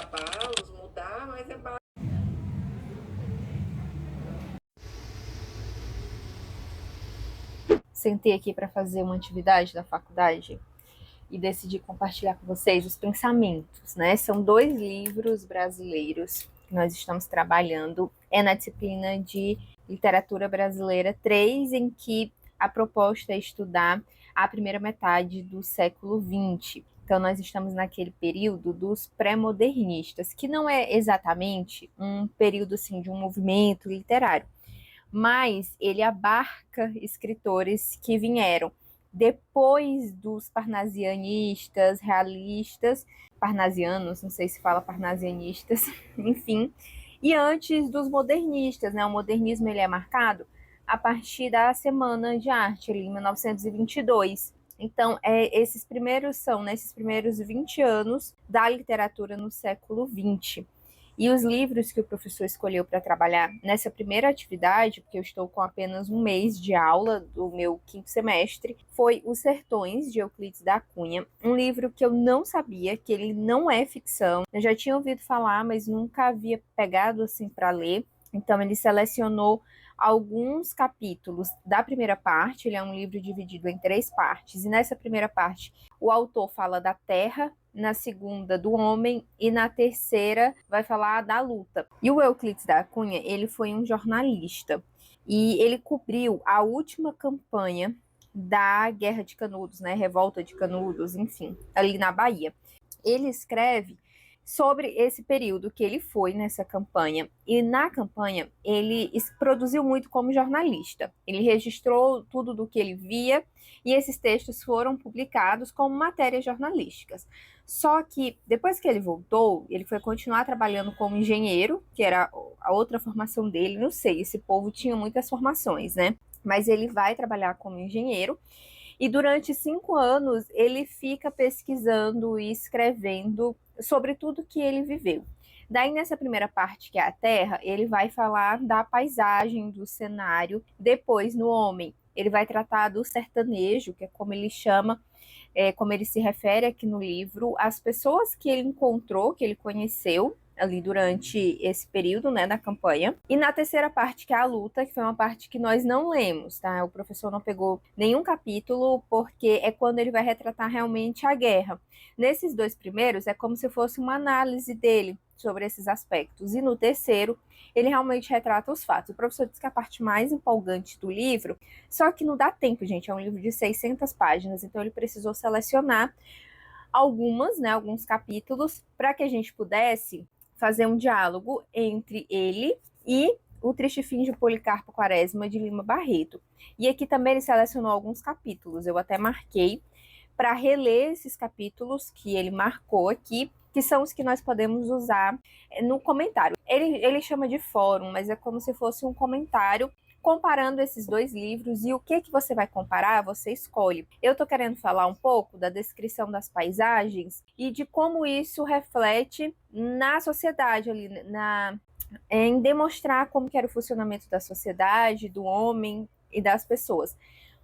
abalos, mudar, mas é básico. Sentei aqui para fazer uma atividade da faculdade e decidi compartilhar com vocês os pensamentos, né? São 2 livros brasileiros que nós estamos trabalhando. É na disciplina de Literatura Brasileira 3, em que a proposta é estudar a primeira metade do século XX. Então, nós estamos naquele período dos pré-modernistas, que não é exatamente um período assim, de um movimento literário, mas ele abarca escritores que vieram depois dos parnasianistas, realistas, parnasianos, não sei se fala parnasianistas, enfim, e antes dos modernistas, né? O modernismo ele é marcado a partir da Semana de Arte, ali, em 1922. Então, esses primeiros são, né, esses primeiros 20 anos da literatura no século XX. E os livros que o professor escolheu para trabalhar nessa primeira atividade, porque eu estou com apenas um mês de aula do meu 5º semestre, foi Os Sertões, de Euclides da Cunha, um livro que eu não sabia, que ele não é ficção. Eu já tinha ouvido falar, mas nunca havia pegado assim para ler. Então ele selecionou alguns capítulos da primeira parte. Ele é um livro dividido em 3 partes, e nessa primeira parte o autor fala da terra, na segunda do homem e na terceira vai falar da luta. E o Euclides da Cunha, ele foi um jornalista e ele cobriu a última campanha da Guerra de Canudos, né, Revolta de Canudos, enfim, ali na Bahia. Ele escreve sobre esse período que ele foi nessa campanha. E na campanha, ele produziu muito como jornalista. Ele registrou tudo do que ele via e esses textos foram publicados como matérias jornalísticas. Só que depois que ele voltou, ele foi continuar trabalhando como engenheiro, que era a outra formação dele. Não sei, esse povo tinha muitas formações, né? Mas ele vai trabalhar como engenheiro. E durante 5 anos ele fica pesquisando e escrevendo sobre tudo que ele viveu. Daí, nessa primeira parte, que é a terra, ele vai falar da paisagem, do cenário. Depois, no homem, ele vai tratar do sertanejo, que é como ele chama, como ele se refere aqui no livro, as pessoas que ele encontrou, que ele conheceu ali durante esse período, né, da campanha. E na terceira parte, que é a luta, que foi uma parte que nós não lemos, tá? O professor não pegou nenhum capítulo, porque é quando ele vai retratar realmente a guerra. Nesses 2 primeiros, é como se fosse uma análise dele sobre esses aspectos. E no terceiro, ele realmente retrata os fatos. O professor diz que a parte mais empolgante do livro, só que não dá tempo, gente, é um livro de 600 páginas, então ele precisou selecionar alguns capítulos, para que a gente pudesse fazer um diálogo entre ele e O Triste Fim de Policarpo Quaresma, de Lima Barreto. E aqui também ele selecionou alguns capítulos, eu até marquei para reler esses capítulos que ele marcou aqui, que são os que nós podemos usar no comentário. Ele chama de fórum, mas é como se fosse um comentário comparando esses 2 livros. E o que você vai comparar, você escolhe. Eu estou querendo falar um pouco da descrição das paisagens e de como isso reflete na sociedade, ali, em demonstrar como que era o funcionamento da sociedade, do homem e das pessoas.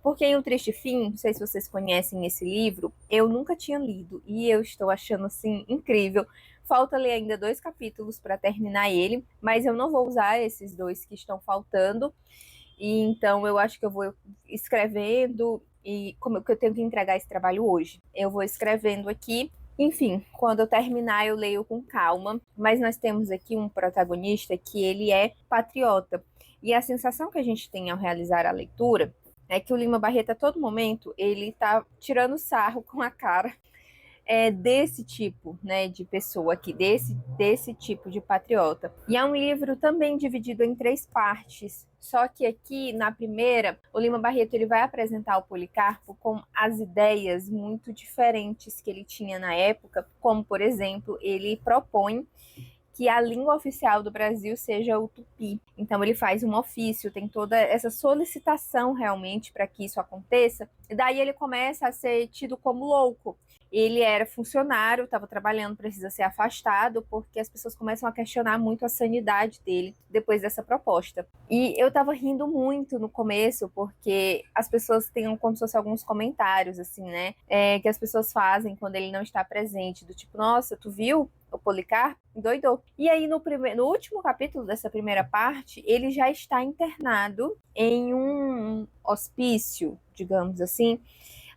Porque em O Triste Fim, não sei se vocês conhecem esse livro, eu nunca tinha lido e eu estou achando assim incrível. Falta ler ainda 2 capítulos para terminar ele, mas eu não vou usar esses 2 que estão faltando. E então eu acho que eu vou escrevendo, e como que eu tenho que entregar esse trabalho hoje, eu vou escrevendo aqui. Enfim, quando eu terminar eu leio com calma, mas nós temos aqui um protagonista que ele é patriota. E a sensação que a gente tem ao realizar a leitura é que o Lima Barreto, a todo momento, ele tá tirando sarro com a cara desse tipo, né, de pessoa aqui, desse tipo de patriota. E é um livro também dividido em 3 partes, só que aqui, na primeira, o Lima Barreto ele vai apresentar o Policarpo com as ideias muito diferentes que ele tinha na época, como, por exemplo, ele propõe que a língua oficial do Brasil seja o tupi. Então ele faz um ofício, tem toda essa solicitação realmente para que isso aconteça. E daí ele começa a ser tido como louco. Ele era funcionário, estava trabalhando, precisa ser afastado, porque as pessoas começam a questionar muito a sanidade dele depois dessa proposta. E eu estava rindo muito no começo, porque as pessoas têm como se fossem alguns comentários, assim, né? Que as pessoas fazem quando ele não está presente, do tipo, nossa, tu viu? Policarpo endoidou. E aí, no último capítulo dessa primeira parte, ele já está internado em um hospício, digamos assim.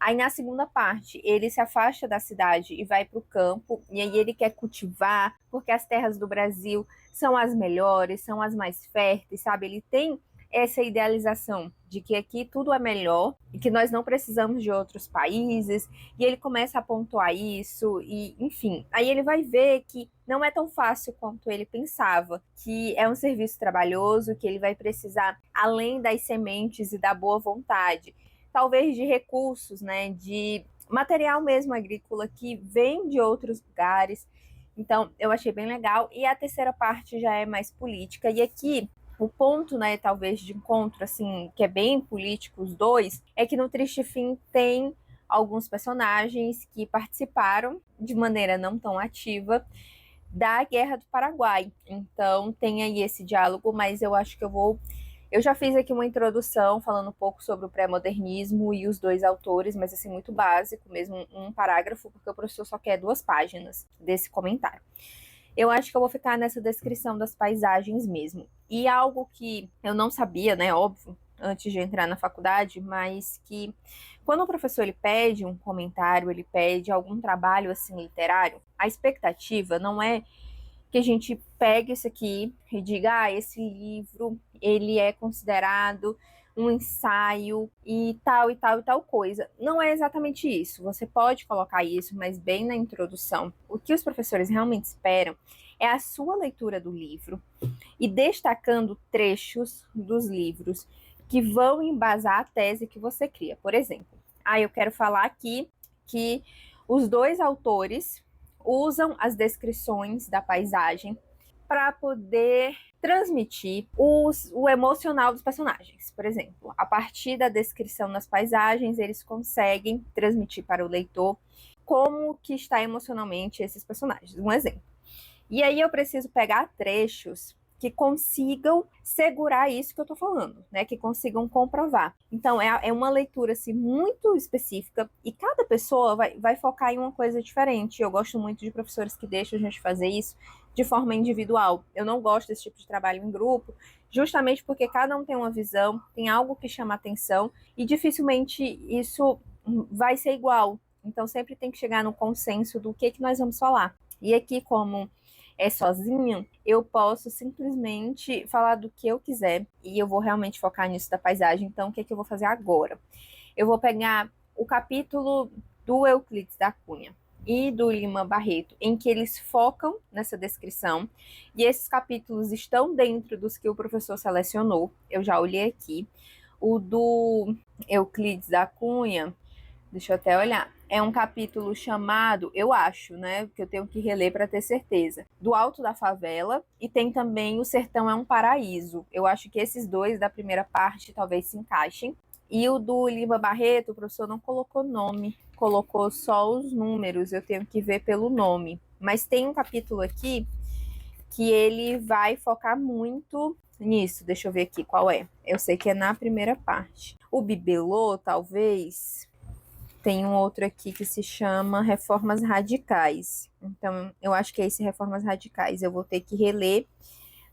Aí, na segunda parte, ele se afasta da cidade e vai para o campo, e aí ele quer cultivar, porque as terras do Brasil são as melhores, são as mais férteis, sabe? Ele tem essa idealização de que aqui tudo é melhor e que nós não precisamos de outros países, e ele começa a pontuar isso, e enfim. Aí ele vai ver que não é tão fácil quanto ele pensava, que é um serviço trabalhoso, que ele vai precisar, além das sementes e da boa vontade, talvez de recursos, né, de material mesmo agrícola que vem de outros lugares. Então, eu achei bem legal. E a terceira parte já é mais política. E aqui, o ponto, né, talvez de encontro, assim, que é bem político, os dois, é que no Triste Fim tem alguns personagens que participaram de maneira não tão ativa da Guerra do Paraguai. Então, tem aí esse diálogo, mas eu acho que eu já fiz aqui uma introdução falando um pouco sobre o pré-modernismo e os dois autores, mas assim, muito básico, mesmo um parágrafo, porque o professor só quer 2 páginas desse comentário. Eu acho que eu vou ficar nessa descrição das paisagens mesmo. E algo que eu não sabia, né, óbvio, antes de entrar na faculdade, mas que quando o professor ele pede um comentário, ele pede algum trabalho assim literário, a expectativa não é que a gente pegue isso aqui e diga, esse livro, ele é considerado um ensaio e tal, e tal, e tal coisa. Não é exatamente isso. Você pode colocar isso, mas bem na introdução. O que os professores realmente esperam é a sua leitura do livro e destacando trechos dos livros que vão embasar a tese que você cria. Por exemplo, eu quero falar aqui que os 2 autores usam as descrições da paisagem para poder transmitir o emocional dos personagens. Por exemplo, a partir da descrição das paisagens, eles conseguem transmitir para o leitor como que está emocionalmente esses personagens. Um exemplo. E aí eu preciso pegar trechos que consigam segurar isso que eu estou falando, né? Que consigam comprovar. Então, é uma leitura assim, muito específica e cada pessoa vai focar em uma coisa diferente. Eu gosto muito de professores que deixam a gente fazer isso de forma individual. Eu não gosto desse tipo de trabalho em grupo, justamente porque cada um tem uma visão, tem algo que chama atenção e dificilmente isso vai ser igual. Então, sempre tem que chegar no consenso do que nós vamos falar. E aqui, como é sozinho, eu posso simplesmente falar do que eu quiser e eu vou realmente focar nisso da paisagem. Então, o que eu vou fazer agora? Eu vou pegar o capítulo do Euclides da Cunha e do Lima Barreto, em que eles focam nessa descrição, e esses capítulos estão dentro dos que o professor selecionou. Eu já olhei aqui. O do Euclides da Cunha, deixa eu até olhar. É um capítulo chamado, eu acho, né? Que eu tenho que reler para ter certeza. Do Alto da Favela, e tem também O Sertão é um Paraíso. Eu acho que esses 2 da primeira parte talvez se encaixem. E o do Lima Barreto, o professor não colocou nome, colocou só os números. Eu tenho que ver pelo nome. Mas tem um capítulo aqui que ele vai focar muito nisso. Deixa eu ver aqui qual é. Eu sei que é na primeira parte. O Bibelô, talvez. Tem um outro aqui que se chama Reformas Radicais. Então, eu acho que é esse Reformas Radicais. Eu vou ter que reler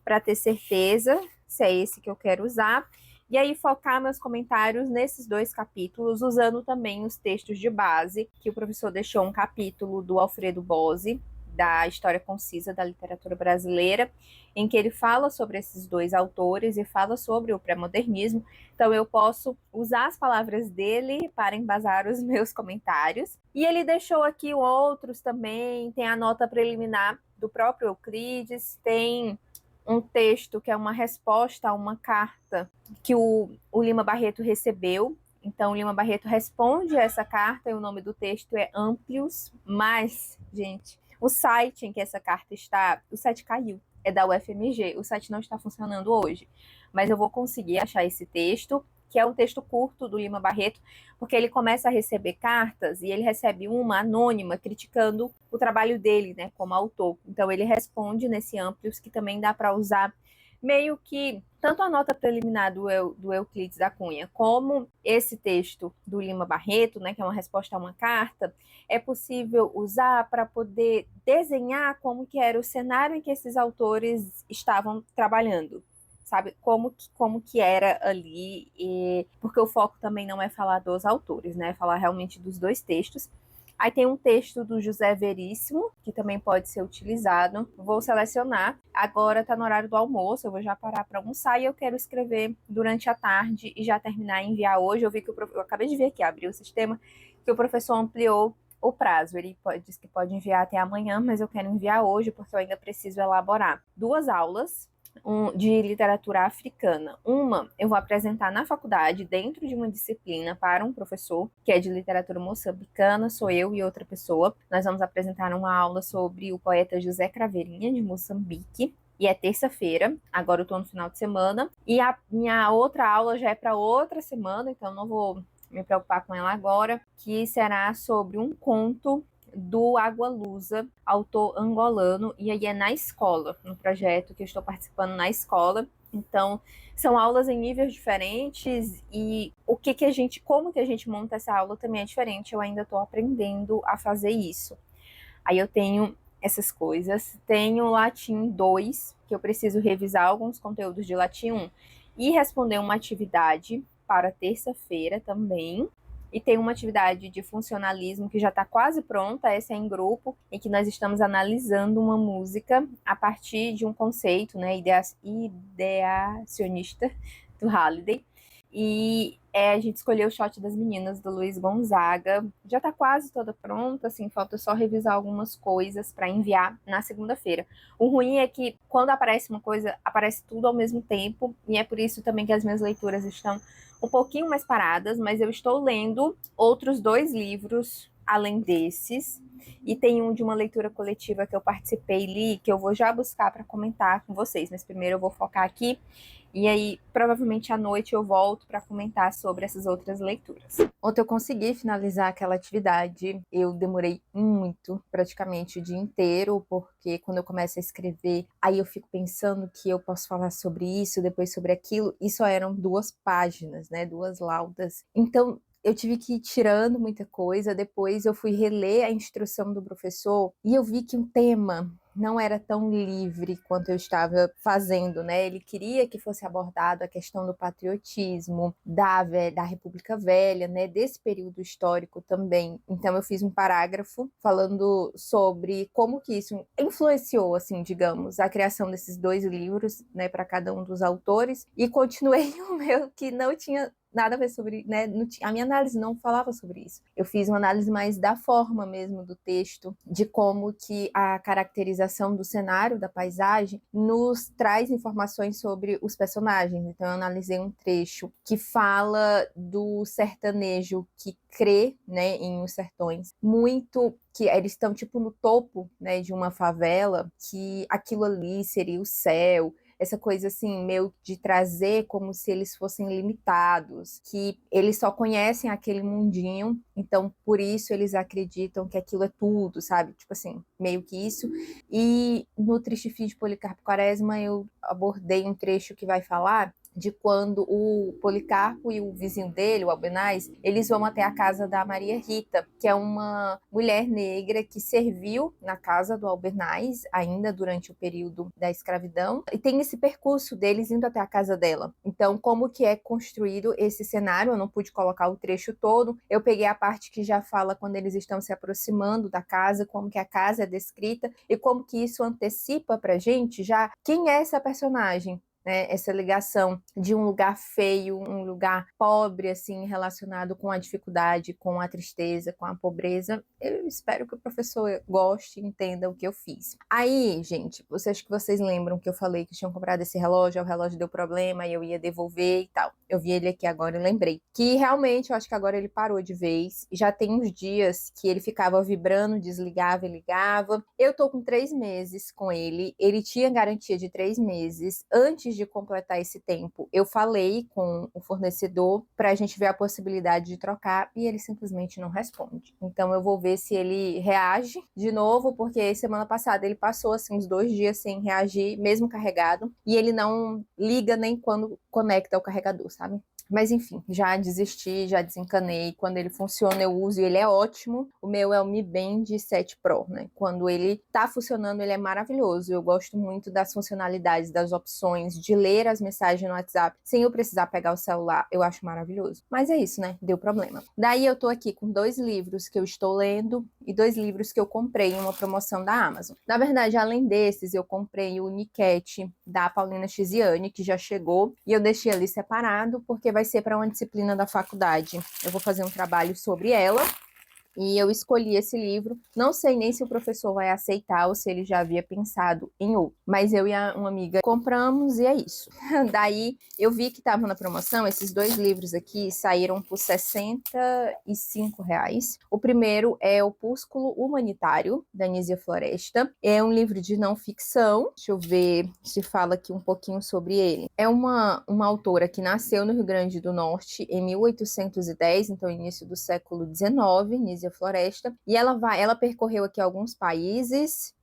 para ter certeza se é esse que eu quero usar. E aí, focar meus comentários nesses 2 capítulos, usando também os textos de base, que o professor deixou um capítulo do Alfredo Bose, da História Concisa da Literatura Brasileira, em que ele fala sobre esses 2 autores e fala sobre o pré-modernismo. Então, eu posso usar as palavras dele para embasar os meus comentários. E ele deixou aqui outros também, tem a nota preliminar do próprio Euclides, tem um texto que é uma resposta a uma carta que o Lima Barreto recebeu. Então, o Lima Barreto responde a essa carta e o nome do texto é Amplius, mas, gente, o site em que essa carta está, o site caiu, é da UFMG, o site não está funcionando hoje, mas eu vou conseguir achar esse texto, que é um texto curto do Lima Barreto, porque ele começa a receber cartas e ele recebe uma anônima criticando o trabalho dele, né, como autor. Então ele responde nesse Amplius, que também dá para usar meio que tanto a nota preliminar do Euclides da Cunha, como esse texto do Lima Barreto, né, que é uma resposta a uma carta, é possível usar para poder desenhar como que era o cenário em que esses autores estavam trabalhando, sabe? Como que era ali, porque o foco também não é falar dos autores, né? É falar realmente dos dois textos. Aí tem um texto do José Veríssimo, que também pode ser utilizado. Vou selecionar. Agora está no horário do almoço, eu vou já parar para almoçar e eu quero escrever durante a tarde e já terminar e enviar hoje. Eu vi que eu acabei de ver aqui, abri o sistema, que o professor ampliou o prazo. Ele disse que pode enviar até amanhã, mas eu quero enviar hoje porque eu ainda preciso elaborar 2 aulas de literatura africana. Uma eu vou apresentar na faculdade, dentro de uma disciplina para um professor, que é de literatura moçambicana, sou eu e outra pessoa. Nós vamos apresentar uma aula sobre o poeta José Craveirinha, de Moçambique. E é terça-feira, agora eu estou no final de semana. E a minha outra aula já é para outra semana, então não vou me preocupar com ela agora, que será sobre um conto do Água Lusa, autor angolano, e aí é na escola, no projeto que eu estou participando na escola. Então, são aulas em níveis diferentes e como que a gente monta essa aula também é diferente. Eu ainda estou aprendendo a fazer isso. Aí eu tenho essas coisas. Tenho Latim 2, que eu preciso revisar alguns conteúdos de Latim 1 e responder uma atividade para terça-feira também. E tem uma atividade de funcionalismo que já está quase pronta, essa é em grupo, em que nós estamos analisando uma música a partir de um conceito, né, ideacionista do Halliday. E a gente escolheu o Shot das Meninas, do Luiz Gonzaga. Já está quase toda pronta, assim, falta só revisar algumas coisas para enviar na segunda-feira. O ruim é que quando aparece uma coisa, aparece tudo ao mesmo tempo, e é por isso também que as minhas leituras estão um pouquinho mais paradas, mas eu estou lendo outros 2 livros além desses, e tem um de uma leitura coletiva que eu participei e li, que eu vou já buscar para comentar com vocês, mas primeiro eu vou focar aqui, e aí provavelmente à noite eu volto para comentar sobre essas outras leituras. Ontem eu consegui finalizar aquela atividade, eu demorei muito, praticamente o dia inteiro, porque quando eu começo a escrever, aí eu fico pensando que eu posso falar sobre isso, depois sobre aquilo, e só eram 2 páginas, né, 2 laudas. Então, eu tive que ir tirando muita coisa, depois eu fui reler a instrução do professor e eu vi que o tema não era tão livre quanto eu estava fazendo, né? Ele queria que fosse abordado a questão do patriotismo, da República Velha, né? Desse período histórico também. Então eu fiz um parágrafo falando sobre como que isso influenciou, assim, digamos, a criação desses 2 livros, né, para cada um dos autores, e continuei o meu que não tinha nada a ver sobre, né, a minha análise não falava sobre isso. Eu fiz uma análise mais da forma mesmo do texto, de como que a caracterização do cenário, da paisagem, nos traz informações sobre os personagens. Então eu analisei um trecho que fala do sertanejo que crê, né, em Os Sertões, muito que eles estão tipo no topo, né, de uma favela, que aquilo ali seria o céu, essa coisa assim, meio de trazer como se eles fossem limitados, que eles só conhecem aquele mundinho, então por isso eles acreditam que aquilo é tudo, sabe? Tipo assim, meio que isso. E no Triste Fim de Policarpo Quaresma eu abordei um trecho que vai falar de quando o Policarpo e o vizinho dele, o Albenaz, eles vão até a casa da Maria Rita, que é uma mulher negra que serviu na casa do Albenaz, ainda durante o período da escravidão, e tem esse percurso deles indo até a casa dela. Então, como que é construído esse cenário? Eu não pude colocar o trecho todo, eu peguei a parte que já fala quando eles estão se aproximando da casa, como que a casa é descrita, e como que isso antecipa pra gente já quem é essa personagem, né, essa ligação de um lugar feio, um lugar pobre, assim, relacionado com a dificuldade, com a tristeza, com a pobreza. Eu espero que o professor goste e entenda o que eu fiz. Aí, gente, acho que vocês lembram que eu falei que tinham comprado esse relógio, o relógio deu problema e eu ia devolver e tal. Eu vi ele aqui agora e lembrei. Que realmente, eu acho que agora ele parou de vez. Já tem uns dias que ele ficava vibrando, desligava e ligava. Eu tô com 3 meses com ele. Ele tinha garantia de 3 meses. Antes de completar esse tempo, eu falei com o fornecedor para a gente ver a possibilidade de trocar e ele simplesmente não responde. Então eu vou ver ver se ele reage de novo, porque semana passada ele passou assim uns 2 dias sem reagir, mesmo carregado, e ele não liga nem quando conecta o carregador, sabe? Mas enfim, já desisti, já desencanei. Quando ele funciona, eu uso e ele é ótimo. O meu é o Mi Band 7 Pro, né? Quando ele tá funcionando, ele é maravilhoso. Eu gosto muito das funcionalidades, das opções, de ler as mensagens no WhatsApp sem eu precisar pegar o celular. Eu acho maravilhoso. Mas é isso, né? Deu problema. Daí eu tô aqui com 2 livros que eu estou lendo e 2 livros que eu comprei em uma promoção da Amazon. Na verdade, além desses, eu comprei o Niket da Paulina Chiziane, que já chegou, e eu deixei ali separado porque vai ser para uma disciplina da faculdade. Eu vou fazer um trabalho sobre ela. E eu escolhi esse livro. Não sei nem se o professor vai aceitar ou se ele já havia pensado em outro. Mas eu e uma amiga compramos e é isso. Daí eu vi que estava na promoção. Esses 2 livros aqui saíram por R$ 65. O primeiro é Opúsculo Humanitário, da Nízia Floresta. É um livro de não ficção. Deixa eu ver se fala aqui um pouquinho sobre ele. É uma autora que nasceu no Rio Grande do Norte em 1810, então início do século XIX, Nízia Floresta, e ela percorreu aqui alguns países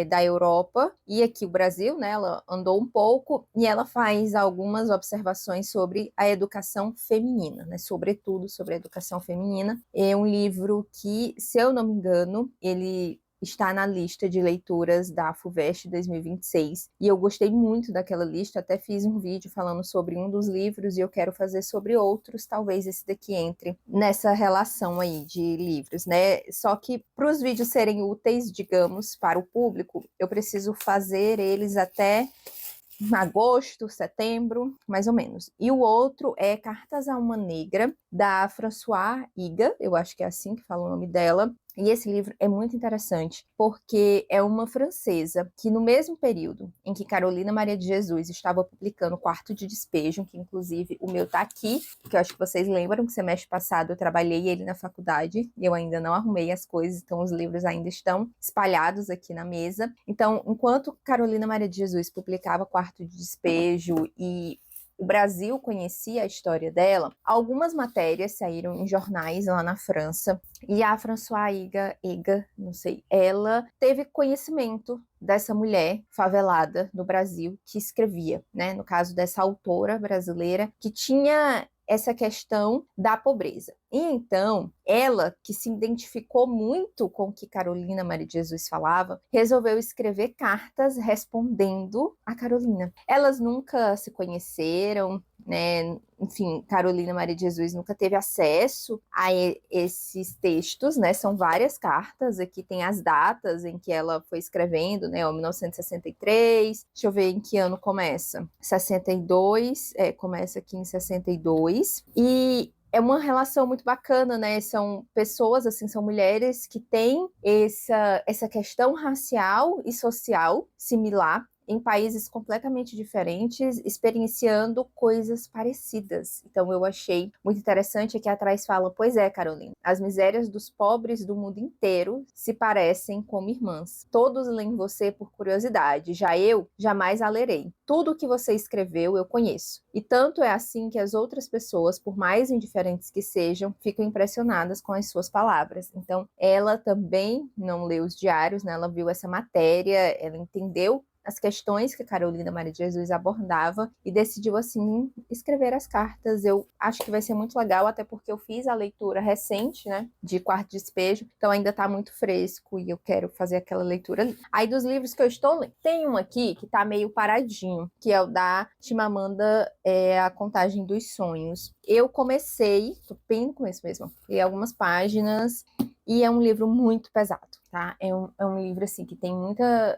da Europa e aqui o Brasil, né? Ela andou um pouco e ela faz algumas observações sobre a educação feminina, né? Sobretudo sobre a educação feminina. É um livro que, se eu não me engano, ele está na lista de leituras da FUVEST 2026, e eu gostei muito daquela lista, até fiz um vídeo falando sobre um dos livros, e eu quero fazer sobre outros, talvez esse daqui entre nessa relação aí de livros, né? Só que para os vídeos serem úteis, digamos, para o público, eu preciso fazer eles até agosto, setembro, mais ou menos. E o outro é Cartas a uma Negra, da Françoise Higa, eu acho que é assim que fala o nome dela. E esse livro é muito interessante, porque é uma francesa que, no mesmo período em que Carolina Maria de Jesus estava publicando Quarto de Despejo, que inclusive o meu tá aqui, que eu acho que vocês lembram que semestre passado eu trabalhei ele na faculdade, e eu ainda não arrumei as coisas, então os livros ainda estão espalhados aqui na mesa. Então, enquanto Carolina Maria de Jesus publicava Quarto de Despejo e o Brasil conhecia a história dela, algumas matérias saíram em jornais lá na França, e a Françoise Higa, não sei, ela teve conhecimento dessa mulher favelada no Brasil que escrevia, né? No caso dessa autora brasileira que tinha essa questão da pobreza. E então, ela, que se identificou muito com o que Carolina Maria de Jesus falava, resolveu escrever cartas respondendo a Carolina. Elas nunca se conheceram, né? Enfim, Carolina Maria de Jesus nunca teve acesso a esses textos, né? São várias cartas, aqui tem as datas em que ela foi escrevendo, né? 1963, deixa eu ver em que ano começa. 62, começa aqui em 62, e é uma relação muito bacana, né? São pessoas, assim, são mulheres que têm essa questão racial e social similar, em países completamente diferentes, experienciando coisas parecidas. Então eu achei muito interessante. Aqui atrás fala: pois é, Carolina, as misérias dos pobres do mundo inteiro se parecem como irmãs. Todos leem você por curiosidade, já eu jamais a lerei. Tudo o que você escreveu eu conheço. E tanto é assim que as outras pessoas, por mais indiferentes que sejam, ficam impressionadas com as suas palavras. Então ela também não leu os diários, né? Ela viu essa matéria, ela entendeu as questões que Carolina Maria de Jesus abordava e decidiu, assim, escrever as cartas. Eu acho que vai ser muito legal, até porque eu fiz a leitura recente, né, de Quarto de Despejo, então ainda tá muito fresco e eu quero fazer aquela leitura ali. Aí dos livros que eu estou lendo, tem um aqui que tá meio paradinho, que é o da Chimamanda, A Contagem dos Sonhos. Eu comecei, tô bem no começo mesmo, li algumas páginas e é um livro muito pesado, tá? É um livro, assim, que tem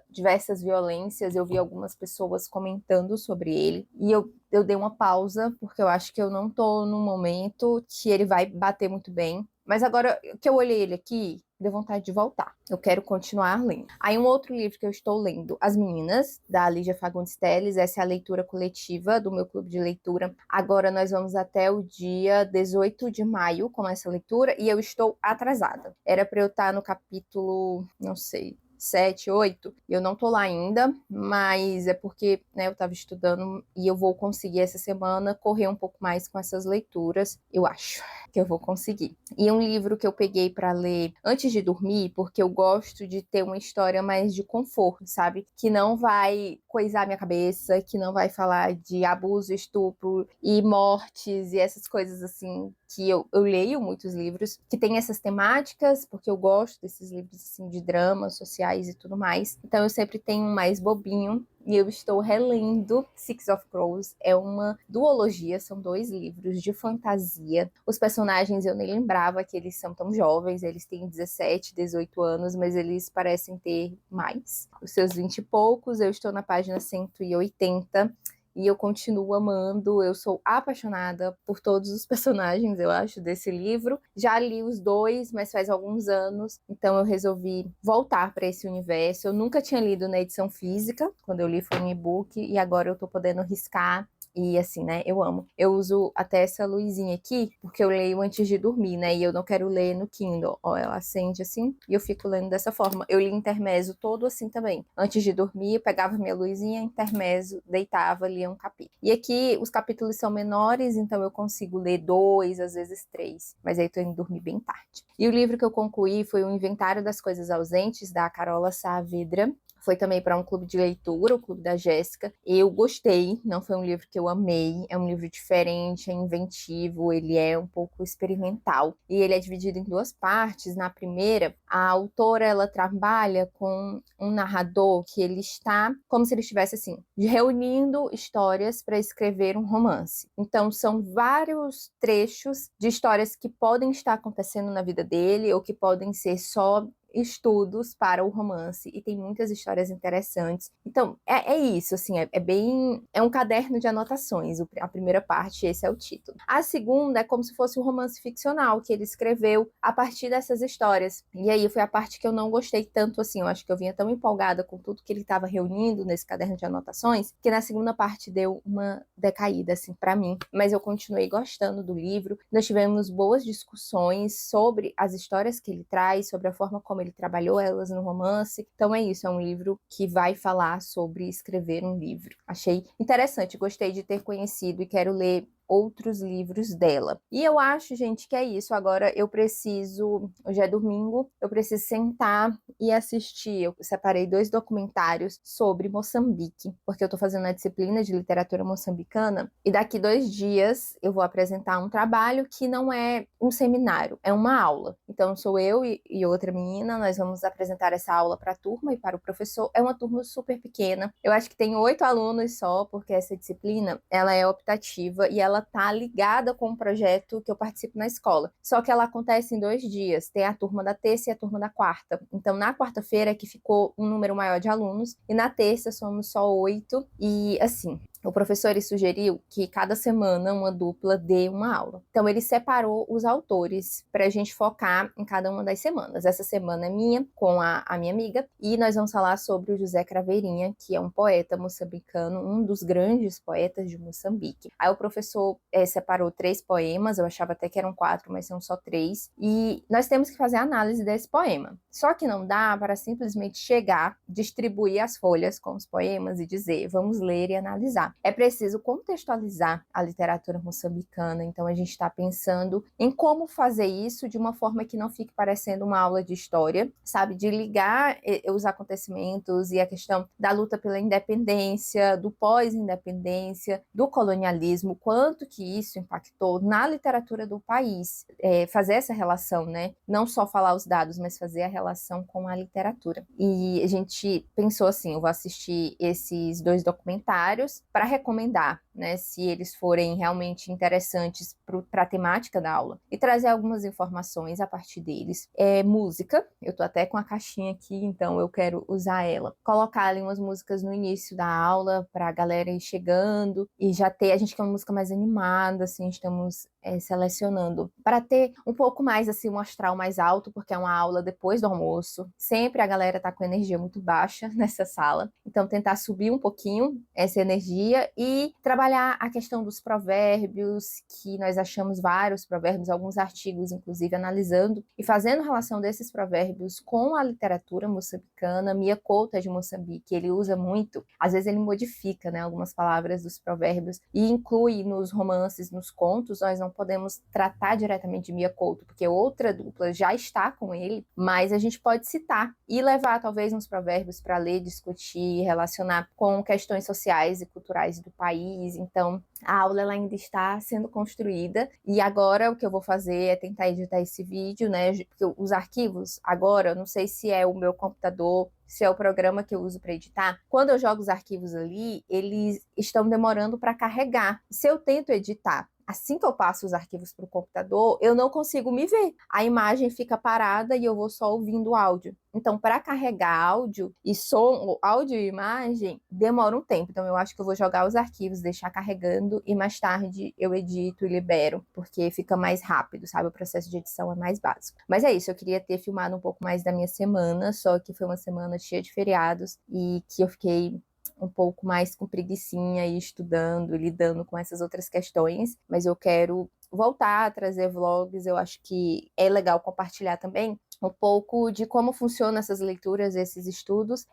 diversas violências. Eu vi algumas pessoas comentando sobre ele e eu dei uma pausa, porque eu acho que eu não tô num momento que ele vai bater muito bem. Mas agora que eu olhei ele aqui, deu vontade de voltar. Eu quero continuar lendo. Aí um outro livro que eu estou lendo, As Meninas, da Lígia Fagundes Telles. Essa é a leitura coletiva do meu clube de leitura. Agora nós vamos até o dia 18 de maio com essa leitura e eu estou atrasada. Era para eu estar no capítulo, não sei, 7, 8, eu não tô lá ainda, mas é porque, né, eu tava estudando e eu vou conseguir essa semana correr um pouco mais com essas leituras, eu acho que eu vou conseguir. E um livro que eu peguei para ler antes de dormir, porque eu gosto de ter uma história mais de conforto, sabe? Que não vai coisar minha cabeça, que não vai falar de abuso, estupro e mortes e essas coisas assim, que eu leio muitos livros que tem essas temáticas, porque eu gosto desses livros assim de dramas sociais e tudo mais. Então eu sempre tenho um mais bobinho. E eu estou relendo Six of Crows. É uma duologia, são 2 livros de fantasia. Os personagens eu nem lembrava que eles são tão jovens, eles têm 17, 18 anos, mas eles parecem ter mais. Os seus 20 e poucos, eu estou na página 180. E eu continuo amando, eu sou apaixonada por todos os personagens, eu acho, desse livro. Já li os 2, mas faz alguns anos, então eu resolvi voltar para esse universo. Eu nunca tinha lido na edição física, quando eu li foi um e-book, e agora eu tô podendo riscar. E assim, né, eu amo. Eu uso até essa luzinha aqui, porque eu leio antes de dormir, né, e eu não quero ler no Kindle. Ó, ela acende assim, e eu fico lendo dessa forma. Eu li Intermezzo todo assim também. Antes de dormir, eu pegava minha luzinha, Intermezzo, deitava, lia um capítulo. E aqui, os capítulos são menores, então eu consigo ler 2, às vezes 3. Mas aí eu tô indo dormir bem tarde. E o livro que eu concluí foi o Inventário das Coisas Ausentes, da Carola Saavedra. Foi também para um clube de leitura, o Clube da Jéssica. Eu gostei, não foi um livro que eu amei, é um livro diferente, é inventivo, ele é um pouco experimental. E ele é dividido em 2 partes. Na primeira, a autora ela trabalha com um narrador que ele está como se ele estivesse assim, reunindo histórias para escrever um romance. Então são vários trechos de histórias que podem estar acontecendo na vida dele ou que podem ser só estudos para o romance, e tem muitas histórias interessantes. Então, é isso, assim, é um caderno de anotações, a primeira parte, esse é o título. A segunda é como se fosse um romance ficcional, que ele escreveu a partir dessas histórias, e aí foi a parte que eu não gostei tanto, assim, eu acho que eu vinha tão empolgada com tudo que ele estava reunindo nesse caderno de anotações, que na segunda parte deu uma decaída, assim, para mim, mas eu continuei gostando do livro. Nós tivemos boas discussões sobre as histórias que ele traz, sobre a forma como ele trabalhou elas no romance. Então é isso, é um livro que vai falar sobre escrever um livro. Achei interessante, gostei de ter conhecido e quero ler outros livros dela. E eu acho, gente, que é isso. Agora eu preciso, hoje é domingo, eu preciso sentar e assistir. Eu separei 2 documentários sobre Moçambique, porque eu tô fazendo a disciplina de literatura moçambicana, e daqui 2 dias eu vou apresentar um trabalho que não é um seminário, é uma aula. Então sou eu e outra menina, nós vamos apresentar essa aula para a turma e para o professor. É uma turma super pequena. Eu acho que tem 8 alunos só, porque essa disciplina, ela é optativa e ela tá ligada com um projeto que eu participo na escola. Só que ela acontece em 2 dias. Tem a turma da terça e a turma da quarta. Então, na quarta-feira é que ficou um número maior de alunos, e na terça somos só 8. E, assim, o professor ele sugeriu que cada semana uma dupla dê uma aula. Então, ele separou os autores para a gente focar em cada uma das semanas. Essa semana é minha, com a minha amiga, e nós vamos falar sobre o José Craveirinha, que é um poeta moçambicano, um dos grandes poetas de Moçambique. Aí o professor separou 3 poemas, eu achava até que eram 4, mas são só 3, e nós temos que fazer a análise desse poema. Só que não dá para simplesmente chegar, distribuir as folhas com os poemas e dizer, vamos ler e analisar. É preciso contextualizar a literatura moçambicana, então a gente está pensando em como fazer isso de uma forma que não fique parecendo uma aula de história, sabe? De ligar os acontecimentos e a questão da luta pela independência, do pós-independência, do colonialismo, quanto que isso impactou na literatura do país. Fazer essa relação, né? Não só falar os dados, mas fazer a relação com a literatura. E a gente pensou assim, eu vou assistir esses 2 documentários para recomendar, né, se eles forem realmente interessantes para a temática da aula, e trazer algumas informações a partir deles. Música, eu tô até com a caixinha aqui, então eu quero usar ela. Colocar ali umas músicas no início da aula para a galera ir chegando e já ter, a gente quer uma música mais animada, assim, estamos selecionando para ter um pouco mais, assim, um astral mais alto, porque é uma aula depois do almoço. Sempre a galera tá com energia muito baixa nessa sala, então tentar subir um pouquinho essa energia e trabalhar trabalhar a questão dos provérbios, que nós achamos vários provérbios, alguns artigos, inclusive, analisando e fazendo relação desses provérbios com a literatura moçambicana. Mia Couto é de Moçambique, ele usa muito, às vezes ele modifica, né, algumas palavras dos provérbios e inclui nos romances, nos contos. Nós não podemos tratar diretamente de Mia Couto, porque outra dupla já está com ele, mas a gente pode citar e levar, talvez, uns provérbios para ler, discutir, relacionar com questões sociais e culturais do país. Então, a aula ela ainda está sendo construída e agora o que eu vou fazer é tentar editar esse vídeo, né? Porque os arquivos, agora, eu não sei se é o meu computador, se é o programa que eu uso para editar, quando eu jogo os arquivos ali, eles estão demorando para carregar. Se eu tento editar assim que eu passo os arquivos para o computador, eu não consigo me ver. A imagem fica parada e eu vou só ouvindo o áudio. Então, para carregar áudio e som, áudio e imagem, demora um tempo. Então, eu acho que eu vou jogar os arquivos, deixar carregando e mais tarde eu edito e libero, porque fica mais rápido, sabe? O processo de edição é mais básico. Mas é isso, eu queria ter filmado um pouco mais da minha semana, só que foi uma semana cheia de feriados e que eu fiquei um pouco mais com preguicinha e estudando e lidando com essas outras questões, mas eu quero voltar a trazer vlogs. Eu acho que é legal compartilhar também um pouco de como funcionam essas leituras, esses estudos,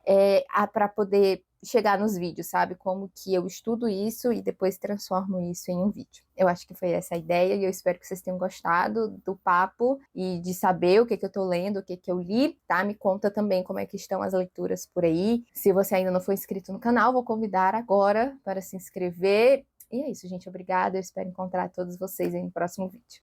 para poder chegar nos vídeos, sabe? Como que eu estudo isso e depois transformo isso em um vídeo. Eu acho que foi essa a ideia e eu espero que vocês tenham gostado do papo e de saber o que eu tô lendo, o que eu li, tá? Me conta também como é que estão as leituras por aí. Se você ainda não foi inscrito no canal, vou convidar agora para se inscrever. E é isso, gente. Obrigada. Eu espero encontrar todos vocês aí no próximo vídeo.